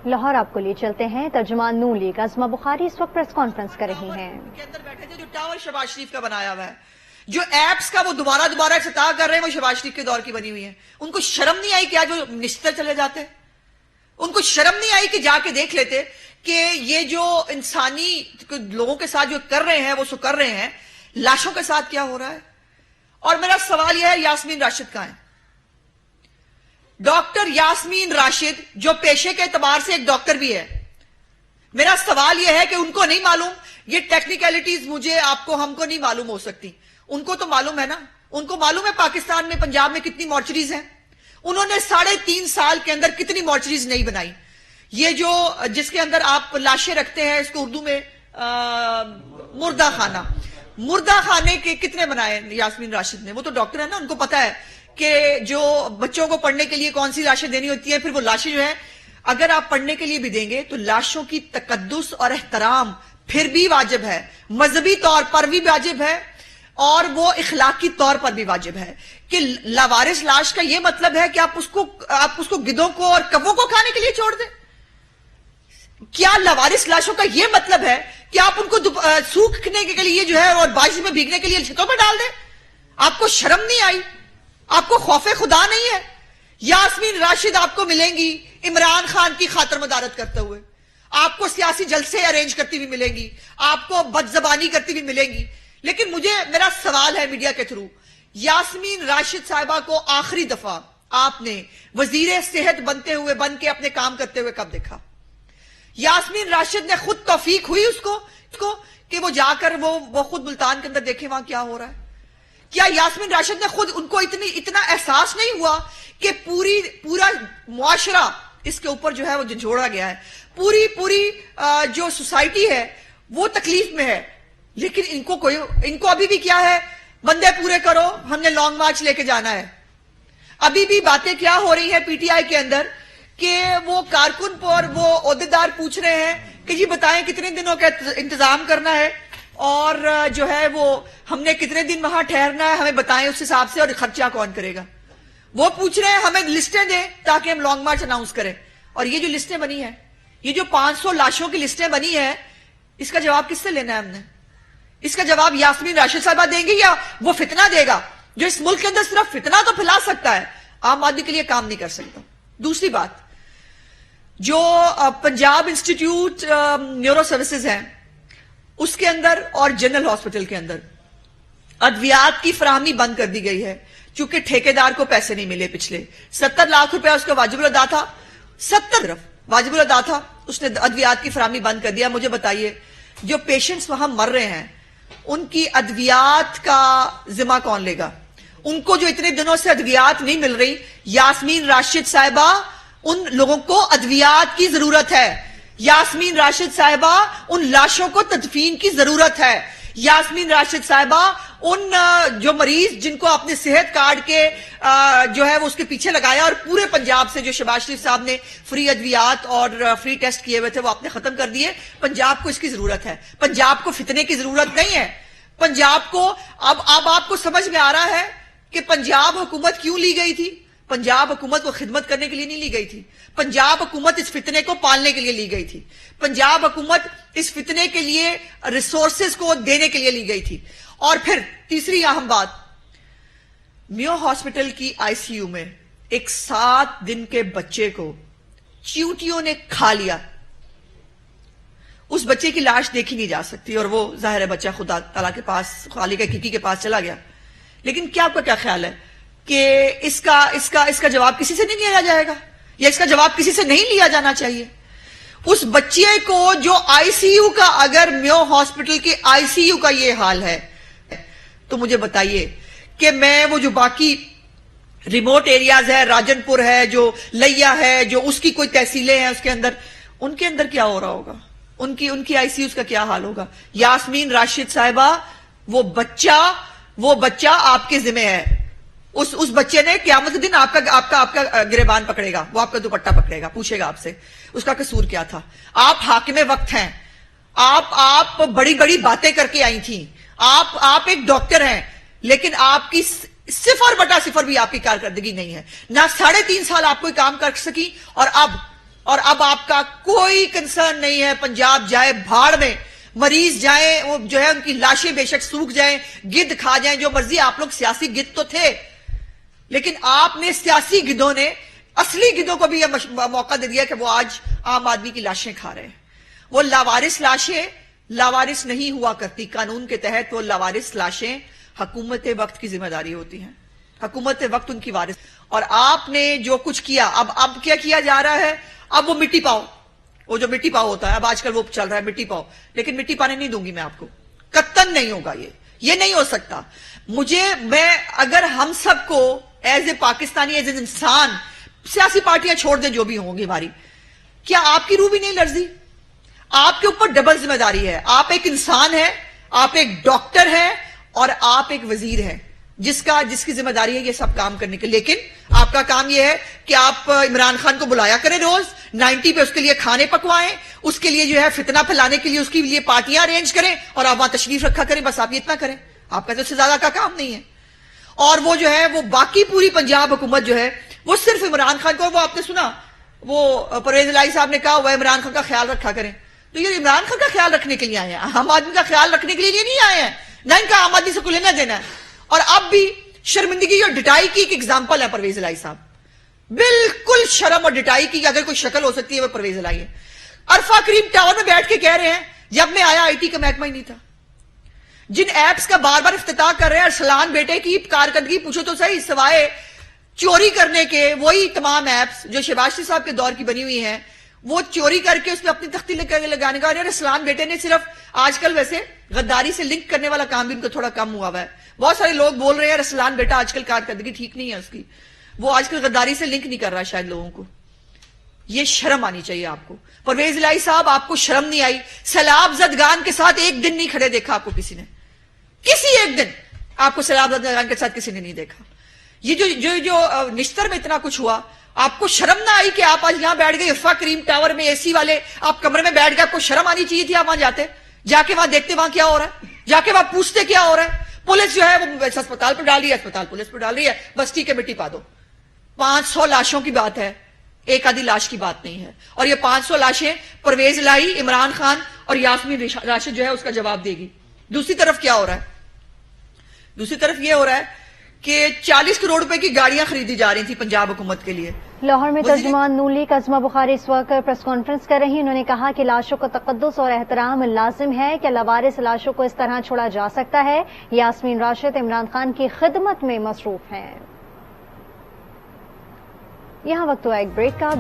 لاہور آپ کو لیے چلتے ہیں. ترجمان نون لیگ عظمہ بخاری اس وقت پریس کانفرنس کر رہی ہیں. کے اندر بیٹھے تھے جو ٹاور شہباز شریف کا بنایا ہوا ہے, جو ایپس کا وہ دوبارہ افتتاح کر رہے ہیں, وہ شہباز شریف کے دور کی بنی ہوئی ہیں. ان کو شرم نہیں آئی کیا جو منسٹر چلے جاتے؟ ان کو شرم نہیں آئی کہ جا کے دیکھ لیتے کہ یہ جو انسانی لوگوں کے ساتھ جو کر رہے ہیں وہ سو کر رہے ہیں, لاشوں کے ساتھ کیا ہو رہا ہے؟ اور میرا سوال یہ ہے, یاسمین راشد کہاں ہے؟ ڈاکٹر یاسمین راشد جو پیشے کے اعتبار سے ایک ڈاکٹر بھی ہے, میرا سوال یہ ہے کہ ان کو نہیں معلوم, یہ ٹیکنیکلٹیز مجھے آپ کو ہم کو نہیں معلوم ہو سکتی, ان کو تو معلوم ہے نا. ان کو معلوم ہے پاکستان میں پنجاب میں کتنی مورچریز ہیں. انہوں نے 3.5 سال کے اندر کتنی مورچریز نہیں بنائی. یہ جو جس کے اندر آپ لاشیں رکھتے ہیں, اس کو اردو میں مردہ خانہ, مردہ خانے کے کتنے بنائے یاسمین راشد نے؟ وہ تو ڈاکٹر ہے نا, ان کو پتا ہے کہ جو بچوں کو پڑھنے کے لیے کون سی لاشیں دینی ہوتی ہیں. پھر وہ لاشیں جو ہیں اگر آپ پڑھنے کے لیے بھی دیں گے تو لاشوں کی تقدس اور احترام پھر بھی واجب ہے, مذہبی طور پر بھی واجب ہے, اور وہ اخلاقی طور پر بھی واجب ہے. کہ لاوارث لاش کا یہ مطلب ہے کہ آپ اس کو گدوں کو اور کبوں کو کھانے کے لیے چھوڑ دیں؟ کیا لاوارث لاشوں کا یہ مطلب ہے کہ آپ ان کو سوکھنے کے لیے جو ہے اور بارش میں بھیگنے کے لیے چھتوں پہ ڈال دیں؟ آپ کو شرم نہیں آئی؟ آپ کو خوف خدا نہیں ہے؟ یاسمین راشد آپ کو ملیں گی عمران خان کی خاطر مدارت کرتے ہوئے, آپ کو سیاسی جلسے ارینج کرتی ہوئی ملیں گی, آپ کو بد زبانی کرتی ہوئی ملیں گی. لیکن میرا سوال ہے میڈیا کے تھرو, یاسمین راشد صاحبہ کو آخری دفعہ آپ نے وزیر صحت بن کے اپنے کام کرتے ہوئے کب دیکھا؟ یاسمین راشد نے خود توفیق ہوئی اس کو کہ وہ جا کر وہ خود ملتان کے اندر دیکھیں وہاں کیا ہو رہا ہے؟ کیا یاسمین راشد نے خود ان کو اتنا احساس نہیں ہوا کہ پورا معاشرہ اس کے اوپر جو ہے وہ جھنجھوڑا گیا ہے, پوری جو سوسائٹی ہے وہ تکلیف میں ہے, لیکن ان کو ابھی بھی کیا ہے, بندے پورے کرو, ہم نے لانگ مارچ لے کے جانا ہے. ابھی بھی باتیں کیا ہو رہی ہیں پی ٹی آئی کے اندر کہ وہ کارکن پر وہ عہدیدار پوچھ رہے ہیں کہ جی بتائیں کتنے دنوں کا انتظام کرنا ہے, اور جو ہے وہ ہم نے کتنے دن وہاں ٹھہرنا ہے, ہمیں بتائیں اس حساب سے, اور خرچہ کون کرے گا. وہ پوچھ رہے ہیں ہمیں لسٹیں دیں تاکہ ہم لانگ مارچ اناؤنس کریں. اور یہ جو لسٹیں بنی ہیں, یہ جو 500 لاشوں کی لسٹیں بنی ہیں, اس کا جواب کس سے لینا ہے ہم نے؟ اس کا جواب یاسمین راشد صاحبہ دیں گی یا وہ فتنہ دے گا جو اس ملک کے اندر صرف فتنہ تو پھیلا سکتا ہے, عام آدمی کے لیے کام نہیں کر سکتا. دوسری بات, جو پنجاب انسٹیٹیوٹ نیورو سروسز ہیں اس کے اندر اور جنرل ہاسپٹل کے اندر ادویات کی فراہمی بند کر دی گئی ہے, چونکہ ٹھیکیدار کو پیسے نہیں ملے. پچھلے 70 لاکھ روپے اس کا واجب الادا تھا, 70 واجب الادا تھا, اس نے ادویات کی فراہمی بند کر دیا. مجھے بتائیے جو پیشنٹس وہاں مر رہے ہیں ان کی ادویات کا ذمہ کون لے گا؟ ان کو جو اتنے دنوں سے ادویات نہیں مل رہی, یاسمین راشد صاحبہ ان لوگوں کو ادویات کی ضرورت ہے. یاسمین راشد صاحبہ ان لاشوں کو تدفین کی ضرورت ہے. یاسمین راشد صاحبہ ان جو مریض جن کو اپنے صحت کارڈ کے جو ہے وہ اس کے پیچھے لگایا, اور پورے پنجاب سے جو شہباز شریف صاحب نے فری ادویات اور فری ٹیسٹ کیے ہوئے تھے وہ آپ نے ختم کر دیے. پنجاب کو اس کی ضرورت ہے, پنجاب کو فتنے کی ضرورت نہیں ہے. پنجاب کو اب آپ کو سمجھ میں آ رہا ہے کہ پنجاب حکومت کیوں لی گئی تھی. پنجاب حکومت کو خدمت کرنے کے لیے نہیں لی گئی تھی, پنجاب حکومت اس فتنے کو پالنے کے لیے لی گئی تھی. پنجاب حکومت اس فتنے کے لیے ریسورسز کو دینے کے لیے لی گئی تھی. اور پھر تیسری اہم بات, میو ہاسپٹل کی آئی سی یو میں ایک 7 دن کے بچے کو چیونٹیوں نے کھا لیا. اس بچے کی لاش دیکھی نہیں جا سکتی, اور وہ ظاہر ہے بچہ خدا تعالیٰ کے پاس, خالق حقیقی کے پاس چلا گیا. لیکن کیا آپ کا کیا خیال ہے کہ اس کا جواب کسی سے نہیں لیا جائے گا, یا اس کا جواب کسی سے نہیں لیا جانا چاہیے؟ اس بچے کو جو آئی سی یو کا, اگر میو ہاسپٹل کی آئی سی یو کا یہ حال ہے تو مجھے بتائیے کہ میں وہ جو باقی ریموٹ ایریاز ہے, راجن پور ہے, جو لیا ہے, جو اس کی کوئی تحصیلیں ہیں اس کے اندر, ان کے اندر کیا ہو رہا ہوگا؟ ان کی آئی سی یوز کا کیا حال ہوگا؟ یاسمین راشد صاحبہ وہ بچہ آپ کے ذمہ ہے. اس بچے نے قیامت کے دن آپ کا گریبان پکڑے گا, وہ آپ کا دوپٹہ پکڑے گا, پوچھے گا آپ سے اس کا قصور کیا تھا. آپ حاکم وقت ہیں, آپ بڑی بڑی باتیں کر کے آئی تھیں, آپ ایک ڈاکٹر ہیں, لیکن آپ کی 0/0 بھی آپ کی کارکردگی نہیں ہے. نہ 3.5 سال آپ کوئی کام کر سکی, اور اب اور اب آپ کا کوئی کنسرن نہیں ہے پنجاب جائے بھاڑ میں، مریض جائیں، وہ جو ہے ان کی لاشیں بے شک سوکھ جائیں، گدھ کھا جائیں، جو مرضی، آپ لوگ سیاسی گدھ تو تھے، لیکن آپ نے سیاسی گدھوں نے اصلی گدھوں کو بھی یہ موقع دے دیا کہ وہ آج عام آدمی کی لاشیں کھا رہے ہیں۔ وہ لاوارث لاشیں لاوارث نہیں ہوا کرتی، قانون کے تحت وہ لاوارث لاشیں حکومت وقت کی ذمہ داری ہوتی ہیں، حکومت وقت ان کی وارث۔ اور آپ نے جو کچھ کیا، اب کیا کیا جا رہا ہے؟ اب وہ مٹی پاؤ، وہ جو مٹی پاؤ ہوتا ہے، اب آج کل وہ چل رہا ہے مٹی پاؤ، لیکن مٹی پانے نہیں دوں گی میں آپ کو، قطعاً نہیں ہوگا، یہ نہیں ہو سکتا۔ اگر ہم سب کو as a Pakistani, as a انسان، سیاسی پارٹیاں چھوڑ دیں جو بھی ہوں گی ہماری، کیا آپ کی روح بھی نہیں لرزی؟ آپ کے اوپر ڈبل ذمہ داری ہے، آپ ایک انسان ہیں، آپ ایک ڈاکٹر ہیں، اور آپ ایک وزیر ہیں جس کی ذمہ داری ہے یہ سب کام کرنے کے۔ لیکن آپ کا کام یہ ہے کہ آپ عمران خان کو بلایا کریں روز 90 پہ، اس کے لیے کھانے پکوائیں، اس کے لیے جو ہے فتنہ پھیلانے کے لیے اس کے لیے پارٹیاں ارینج کریں، اور آپ وہاں تشریف رکھا کریں، بس آپ یہ اتنا کریں، آپ کا تو اس سے زیادہ کا کام نہیں ہے۔ اور وہ جو ہے وہ باقی پوری پنجاب حکومت جو ہے وہ صرف عمران خان کو، وہ آپ نے سنا وہ پرویز الہی صاحب نے کہا ہوا ہے عمران خان کا خیال رکھا کریں، تو یہ عمران خان کا خیال رکھنے کے لیے آئے ہیں، عام آدمی کا خیال رکھنے کے لیے نہیں آئے ہیں، نہ ان کا عام آدمی سے کوئی لینا دینا ہے۔ اور اب بھی شرمندگی اور ڈٹائی کی ایک ایگزامپل ہے پرویز الہی صاحب، بالکل شرم اور ڈٹائی کی اگر کوئی شکل ہو سکتی ہے وہ پرویز الہی ہے۔ عرفہ کریم ٹاور میں بیٹھ کے کہہ رہے ہیں جب میں آیا آئی ٹی کا محکمہ ہی نہیں تھا، جن ایپس کا بار بار افتتاح کر رہے ہیں، ارسلان بیٹے کی کارکردگی پوچھو تو صحیح، سوائے چوری کرنے کے وہی تمام ایپس جو شہباز شریف صاحب کے دور کی بنی ہوئی ہیں، وہ چوری کر کے اس میں اپنی تختی لگانے کا، اور ارسلان بیٹے نے صرف آج کل ویسے غداری سے لنک کرنے والا کام بھی ان کو تھوڑا کم ہوا ہے۔ بہت سارے لوگ بول رہے ہیں ارسلان بیٹا آج کل کارکردگی ٹھیک نہیں ہے اس کی، وہ آج کل غداری سے لنک نہیں کر رہا شاید لوگوں کو۔ یہ شرم آنی چاہیے آپ کو۔ پرویز الہی صاحب آپ کو شرم نہیں آئی؟ سیلاب زدگان کے ساتھ ایک دن نہیں کھڑے دیکھا آپ کو کسی نے، کسی ایک دن آپ کو سیلاب زدگان کے ساتھ کسی نے نہیں دیکھا۔ یہ جو نشتر میں اتنا کچھ ہوا، آپ کو شرم نہ آئی کہ آپ آج یہاں بیٹھ گئے عرفہ کریم ٹاور میں اے سی والے آپ کمرے میں بیٹھ گئے؟ آپ کو شرم آنی چاہیے تھی، آپ وہاں جاتے، جا کے وہاں دیکھتے وہاں کیا ہو رہا ہے، جا کے وہاں پوچھتے کیا ہو رہا ہے۔ پولیس جو ہے وہ اسپتال پہ ڈال رہی ہے، اسپتال پولیس پہ ڈال رہی ہے، بس ٹھیک ہے مٹی پا دو۔ 500 لاشوں کی بات ہے، ایک آدھی لاش کی بات نہیں ہے، اور یہ 500 لاشیں پرویز الہی، عمران خان اور یاسمین راشد جو ہے اس کا جواب دے گی۔ دوسری طرف کیا ہو رہا ہے؟ دوسری طرف یہ ہو رہا ہے کہ 40 کروڑ روپے کی گاڑیاں خریدی جا رہی تھی پنجاب حکومت کے لیے۔ لاہور میں ترجمان نون لیگ عظمہ بخاری اس وقت پریس کانفرنس کر رہی، انہوں نے کہا کہ لاشوں کو تقدس اور احترام لازم ہے، کہ لاوارث لاشوں کو اس طرح چھوڑا جا سکتا ہے؟ یاسمین راشد عمران خان کی خدمت میں مصروف ہیں۔ یہاں وقت ہوا ایک بریک کا۔